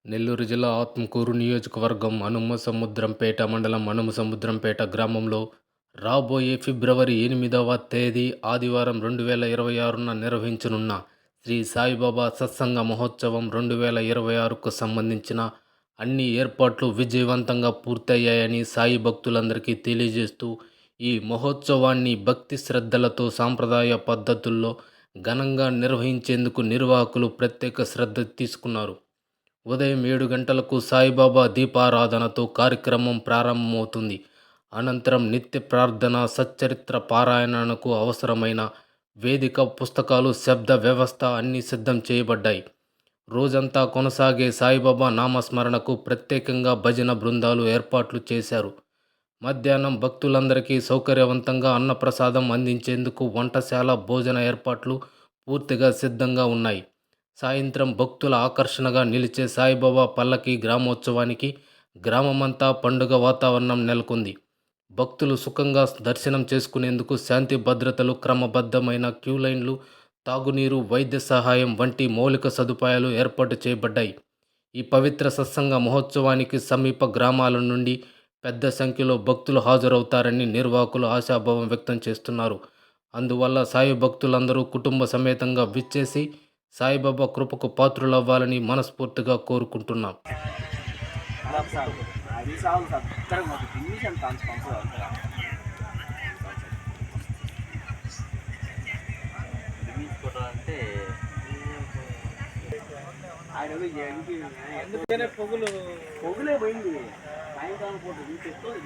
నెల్లూరు జిల్లా ఆత్మకూరు నియోజకవర్గం అనుమసముద్రంపేట మండలం అనుమసముద్రంపేట గ్రామంలో రాబోయే ఫిబ్రవరి 8వ తేదీ ఆదివారం 2026న నిర్వహించనున్న శ్రీ సాయిబాబా సత్సంగ మహోత్సవం 2026కు సంబంధించిన అన్ని ఏర్పాట్లు విజయవంతంగా పూర్తయ్యాయని సాయి భక్తులందరికీ తెలియజేస్తూ ఈ మహోత్సవాన్ని భక్తి శ్రద్ధలతో సాంప్రదాయ పద్ధతుల్లో ఘనంగా నిర్వహించేందుకు నిర్వాహకులు ప్రత్యేక శ్రద్ధ తీసుకున్నారు. ఉదయం 7 గంటలకు సాయిబాబా దీపారాధనతో కార్యక్రమం ప్రారంభమవుతుంది. అనంతరం నిత్య ప్రార్థన, సచ్చరిత్ర పారాయణకు అవసరమైన వేదిక, పుస్తకాలు, శబ్ద వ్యవస్థ అన్నీ సిద్ధం చేయబడ్డాయి. రోజంతా కొనసాగే సాయిబాబా నామస్మరణకు ప్రత్యేకంగా భజన బృందాలు ఏర్పాట్లు చేశారు. మధ్యాహ్నం భక్తులందరికీ సౌకర్యవంతంగా అన్నప్రసాదం అందించేందుకు వంటశాల, భోజన ఏర్పాట్లు పూర్తిగా సిద్ధంగా ఉన్నాయి. సాయంత్రం భక్తుల ఆకర్షణగా నిలిచే సాయిబాబా పల్లకి గ్రామోత్సవానికి గ్రామమంతా పండుగ వాతావరణం నెలకొంది. భక్తులు సుఖంగా దర్శనం చేసుకునేందుకు శాంతి భద్రతలు, క్రమబద్ధమైన క్యూలైన్లు, తాగునీరు, వైద్య సహాయం వంటి మౌలిక సదుపాయాలు ఏర్పాటు చేయబడ్డాయి. ఈ పవిత్ర సత్సంగ మహోత్సవానికి సమీప గ్రామాల నుండి పెద్ద సంఖ్యలో భక్తులు హాజరవుతారని నిర్వాహకులు ఆశాభావం వ్యక్తం చేస్తున్నారు. అందువల్ల సాయి భక్తులందరూ కుటుంబ సమేతంగా విచ్చేసి సాయిబాబా కృపకు పాత్రులవ్వాలని మనస్ఫూర్తిగా కోరుకుంటున్నాం. అందుకనే పొగులే పోయింది. సాయంకాలం పూట తీసుకెళ్ళి